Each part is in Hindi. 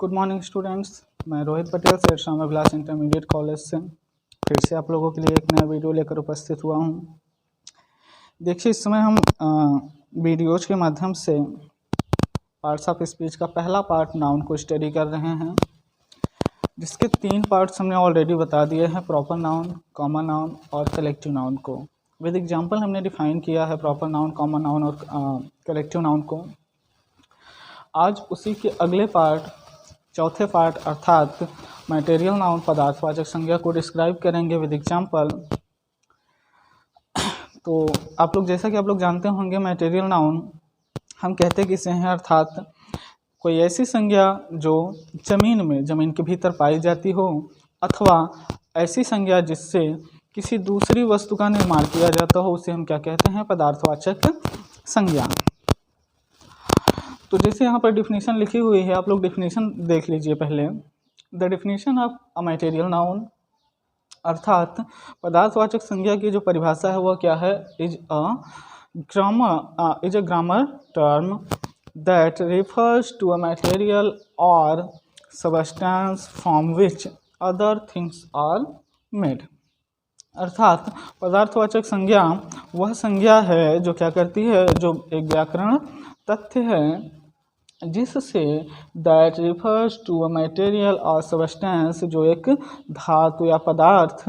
Good morning students. मैं रोहित पटेल से श्यामा विलास इंटरमीडिएट कॉलेज से फिर से आप लोगों के लिए एक नया वीडियो लेकर उपस्थित हुआ हूँ। देखिए, इस समय हम वीडियोज के माध्यम से पार्ट्स ऑफ स्पीच का पहला पार्ट नाउन को स्टडी कर रहे हैं, जिसके 3 पार्ट्स हमने ऑलरेडी बता दिए हैं, प्रॉपर नाउन, कॉमन नाउन और कलेक्टिव नाउन को। विद एग्जाम्पल हमने डिफाइन किया है प्रॉपर नाउन, कॉमन नाउन और कलेक्टिव नाउन को। आज उसी के अगले पार्ट, चौथे पार्ट अर्थात मटेरियल नाउन, पदार्थवाचक संज्ञा को डिस्क्राइब करेंगे विद एग्जाम्पल। तो आप लोग, जैसा कि आप लोग जानते होंगे, मटेरियल नाउन हम कहते किसे हैं, अर्थात कोई ऐसी संज्ञा जो ज़मीन के भीतर पाई जाती हो, अथवा ऐसी संज्ञा जिससे किसी दूसरी वस्तु का निर्माण किया जाता हो, उसे हम क्या कहते हैं, पदार्थवाचक संज्ञा। तो जैसे यहाँ पर डिफिनीशन लिखी हुई है, आप लोग डिफिनीशन देख लीजिए पहले। The definition of a material noun, अर्थात पदार्थवाचक संज्ञा की जो परिभाषा है वह क्या है, is a grammar term that refers to a material और substance from which other things are made. अर्थात पदार्थवाचक संज्ञा वह संज्ञा है जो क्या करती है, जो एक व्याकरण तथ्य है जिससे that refers to a material और सबस्टेंस, जो एक धातु या पदार्थ,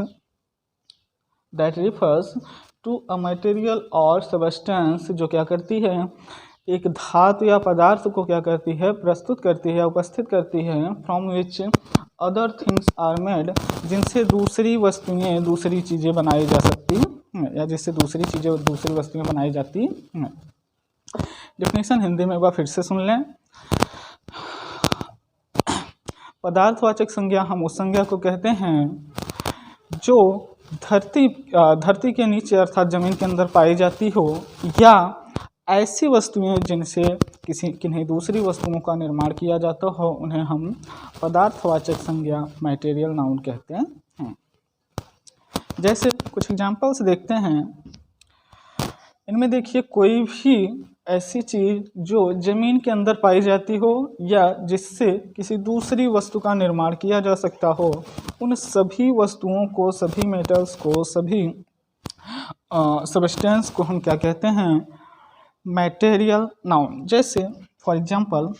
that refers to a material और सबस्टेंस, जो क्या करती है, एक धातु या पदार्थ को क्या करती है, प्रस्तुत करती है, उपस्थित करती है, from which other things are made, जिनसे दूसरी वस्तुएं, दूसरी चीज़ें बनाई जा सकती हैं, या जिससे दूसरी चीज़ें, दूसरी वस्तुएं बनाई जाती हैं। डिफिनीशन हिंदी में एक बार फिर से सुन लें। पदार्थवाचक संज्ञा हम उस संज्ञा को कहते हैं जो धरती के नीचे अर्थात ज़मीन के अंदर पाई जाती हो, या ऐसी वस्तुएं जिनसे किन्हीं दूसरी वस्तुओं का निर्माण किया जाता हो, उन्हें हम पदार्थवाचक संज्ञा, मटेरियल नाउन कहते हैं। जैसे कुछ एग्जांपल्स देखते हैं। इनमें देखिए, कोई भी ऐसी चीज़ जो ज़मीन के अंदर पाई जाती हो या जिससे किसी दूसरी वस्तु का निर्माण किया जा सकता हो, उन सभी वस्तुओं को, सभी मेटल्स को, सभी सबस्टेंस को हम क्या कहते हैं, मटेरियल नाउन। जैसे फॉर एग्जांपल,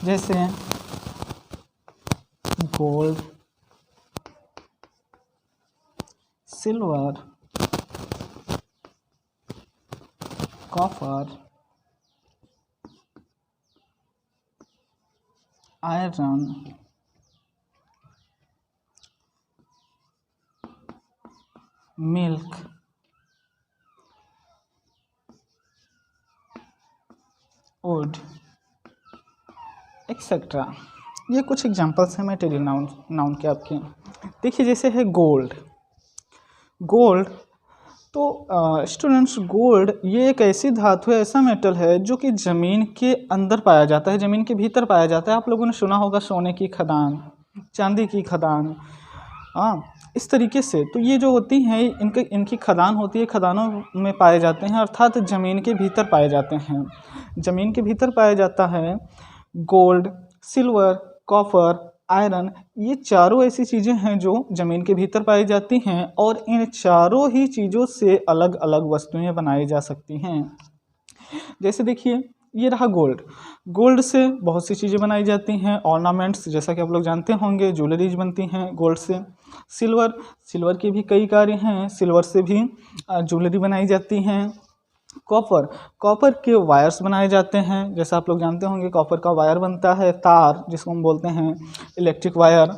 जैसे gold, silver, copper, iron, milk, would, etcetera. ये कुछ एग्जांपल्स हैं मटेरियल नाउन के आपके। देखिए, जैसे है गोल्ड। तो स्टूडेंट्स, गोल्ड ये एक ऐसी धातु है, ऐसा मेटल है जो कि ज़मीन के अंदर पाया जाता है, ज़मीन के भीतर पाया जाता है। आप लोगों ने सुना होगा सोने की खदान, चांदी की खदान, इस तरीके से। तो ये जो होती हैं, इनकी खदान होती है, खदानों में पाए जाते हैं, अर्थात ज़मीन के भीतर पाए जाते हैं। ज़मीन के भीतर पाया जाता है गोल्ड, सिल्वर, कॉपर, आयरन। ये चारों ऐसी चीज़ें हैं जो ज़मीन के भीतर पाई जाती हैं, और इन चारों ही चीज़ों से अलग अलग वस्तुएं बनाई जा सकती हैं। जैसे देखिए, ये रहा गोल्ड। गोल्ड से बहुत सी चीज़ें बनाई जाती हैं, ऑर्नामेंट्स, जैसा कि आप लोग जानते होंगे, ज्वेलरीज बनती हैं गोल्ड से। सिल्वर के भी कई कार्य हैं, सिल्वर से भी ज्वेलरी बनाई जाती हैं। कॉपर के वायर्स बनाए जाते हैं, जैसा आप लोग जानते होंगे, कॉपर का वायर बनता है, तार जिसको हम बोलते हैं इलेक्ट्रिक वायर,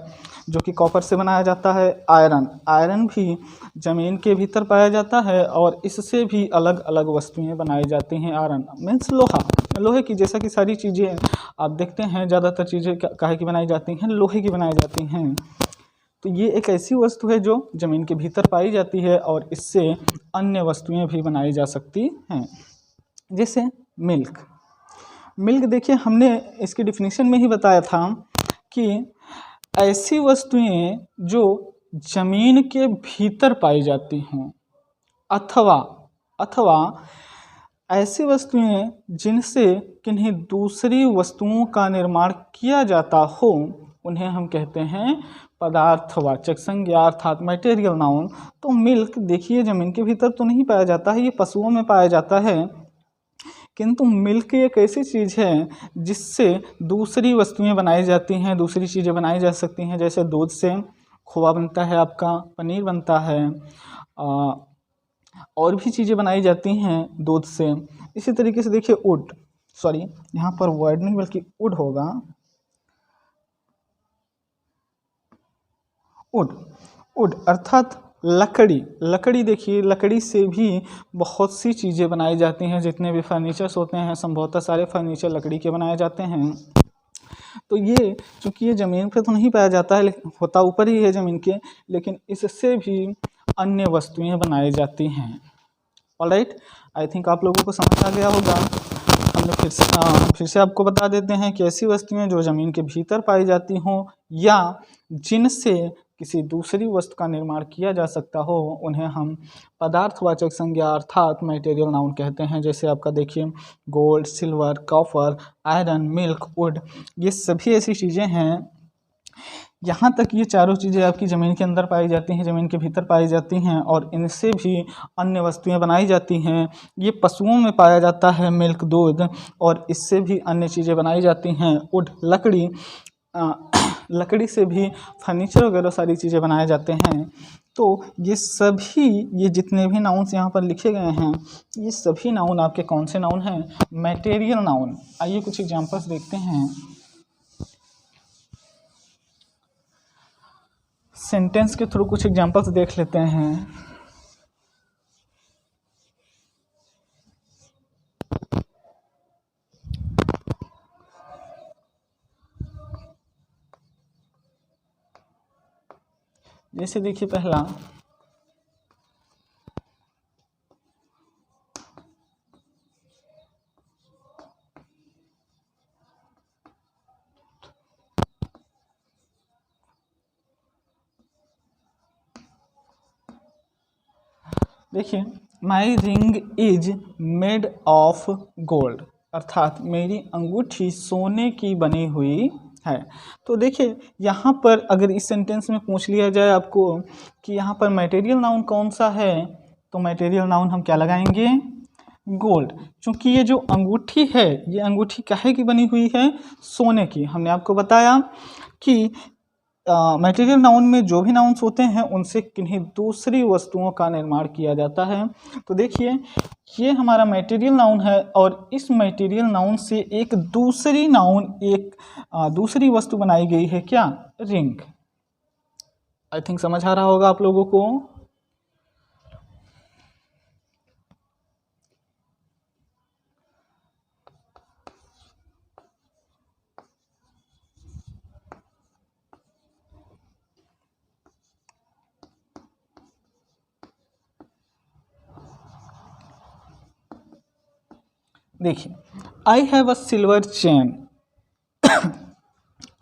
जो कि कॉपर से बनाया जाता है। आयरन भी ज़मीन के भीतर पाया जाता है, और इससे भी अलग अलग वस्तुएं बनाई जाती हैं। आयरन मीन्स लोहे की, जैसा कि सारी चीज़ें आप देखते हैं, ज़्यादातर चीज़ें काहे की बनाई जाती हैं, लोहे की बनाई जाती हैं। तो ये एक ऐसी वस्तु है जो ज़मीन के भीतर पाई जाती है, और इससे अन्य वस्तुएं भी बनाई जा सकती हैं। जैसे मिल्क। देखिए, हमने इसकी डिफिनीशन में ही बताया था कि ऐसी वस्तुएं जो ज़मीन के भीतर पाई जाती हों, अथवा ऐसी वस्तुएं जिनसे किन्हीं दूसरी वस्तुओं का निर्माण किया जाता हो उन्हें हम कहते हैं पदार्थवाचक संज्ञा अर्थात मटेरियल नाउन। तो मिल्क देखिए ज़मीन के भीतर तो नहीं पाया जाता है, ये पशुओं में पाया जाता है, किंतु मिल्क एक ऐसी चीज़ है जिससे दूसरी वस्तुएं बनाई जाती हैं, दूसरी चीज़ें बनाई जा सकती हैं। जैसे दूध से खोआ बनता है, आपका पनीर बनता है, और भी चीज़ें बनाई जाती हैं दूध से। इसी तरीके से देखिए वुड, सॉरी यहाँ पर वर्ड नहीं बल्कि वुड होगा, वुड, वुड अर्थात लकड़ी। लकड़ी देखिए, लकड़ी से भी बहुत सी चीज़ें बनाई जाती हैं। जितने भी फर्नीचर्स होते हैं संभवतः सारे फर्नीचर लकड़ी के बनाए जाते हैं। तो ये चूँकि ये ज़मीन पे तो नहीं पाया जाता है, लेकिन होता ऊपर ही है ज़मीन के, लेकिन इससे भी अन्य वस्तुएं बनाई जाती हैं। ऑलराइट, आई थिंक आप लोगों को समझ आ गया होगा। हमने फिर से आपको बता देते हैं कि ऐसी वस्तुएं जो ज़मीन के भीतर पाई जाती हों या जिनसे किसी दूसरी वस्तु का निर्माण किया जा सकता हो उन्हें हम पदार्थवाचक संज्ञा अर्थात मटेरियल नाउन कहते हैं। जैसे आपका देखिए gold, silver, copper, iron, milk, would, ये सभी ऐसी चीज़ें हैं। यहाँ तक ये चारों चीज़ें आपकी ज़मीन के अंदर पाई जाती हैं, ज़मीन के भीतर पाई जाती हैं और इनसे भी अन्य वस्तुएं बनाई जाती हैं। ये पशुओं में पाया जाता है मिल्क, दूध, और इससे भी अन्य चीज़ें बनाई जाती हैं। वुड लकड़ी, लकड़ी से भी फर्नीचर वगैरह सारी चीज़ें बनाए जाते हैं। तो ये सभी, ये जितने भी नाउन्स यहाँ पर लिखे गए हैं ये सभी नाउन आपके कौन से नाउन हैं? Material noun. आइए कुछ एग्जांपल्स देखते हैं। सेंटेंस के थ्रू कुछ एग्जांपल्स देख लेते हैं। जैसे देखिए पहला, देखिए my ring is made of gold, अर्थात मेरी अंगूठी सोने की बनी हुई है। तो देखिए यहाँ पर अगर इस सेंटेंस में पूछ लिया जाए आपको कि यहाँ पर मटेरियल नाउन कौन सा है, तो मटेरियल नाउन हम क्या लगाएंगे? गोल्ड। क्योंकि ये जो अंगूठी है ये अंगूठी काहे की बनी हुई है? सोने की। हमने आपको बताया कि मटेरियल नाउन में जो भी नाउन्स होते हैं उनसे किन्हीं दूसरी वस्तुओं का निर्माण किया जाता है। तो देखिए ये हमारा मटेरियल नाउन है और इस मटेरियल नाउन से एक दूसरी नाउन, एक दूसरी वस्तु बनाई गई है, क्या? रिंग। आई थिंक समझ आ रहा होगा आप लोगों को। देखिए I have a silver chain,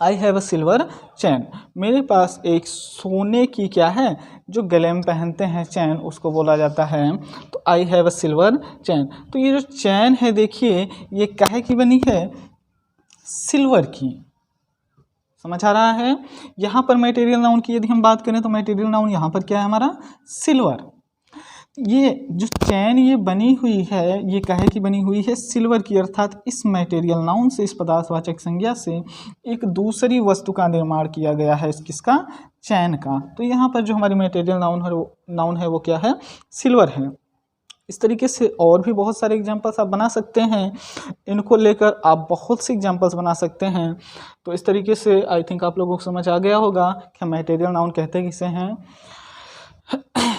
I have a silver chain, मेरे पास एक सोने की क्या है, जो गले में पहनते हैं चैन, उसको बोला जाता है। तो आई हैव अ सिल्वर चैन। तो ये जो चैन है देखिए ये काहे की बनी है? सिल्वर की। समझ आ रहा है? यहाँ पर मटेरियल नाउन की यदि हम बात करें तो मटेरियल नाउन यहाँ पर क्या है हमारा? सिल्वर। ये जो चैन ये बनी हुई है ये काहे की बनी हुई है? सिल्वर की। अर्थात इस मटेरियल नाउन से, इस पदार्थवाचक संज्ञा से एक दूसरी वस्तु का निर्माण किया गया है। किसका? चैन का। तो यहाँ पर जो हमारी मटेरियल नाउन है वो क्या है? सिल्वर है। इस तरीके से और भी बहुत सारे एग्जांपल्स आप बना सकते हैं, इनको लेकर आप बहुत से एग्जांपल्स बना सकते हैं। तो इस तरीके से आई थिंक आप लोगों को समझ आ गया होगा कि मटेरियल नाउन कहते किसे हैं?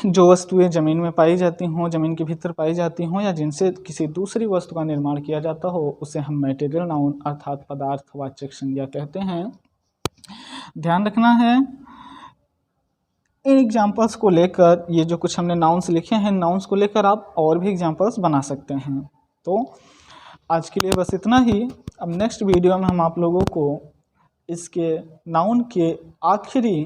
जो वस्तुएं ज़मीन में पाई जाती हों, ज़मीन के भीतर पाई जाती हों या जिनसे किसी दूसरी वस्तु का निर्माण किया जाता हो उसे हम मटेरियल नाउन अर्थात पदार्थवाचक संज्ञा कहते हैं। ध्यान रखना है इन एग्जांपल्स को लेकर, ये जो कुछ हमने नाउन्स लिखे हैं नाउन्स को लेकर आप और भी एग्जांपल्स बना सकते हैं। तो आज के लिए बस इतना ही। अब नेक्स्ट वीडियो में हम आप लोगों को इसके नाउन के आखिरी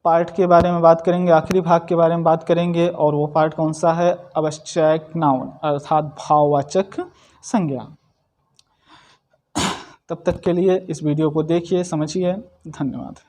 पार्ट के बारे में बात करेंगे, आखिरी भाग के बारे में बात करेंगे, और वो पार्ट कौन सा है? अब्स्ट्रैक्ट नाउन अर्थात भाववाचक संज्ञा। तब तक के लिए इस वीडियो को देखिए, समझिए। धन्यवाद।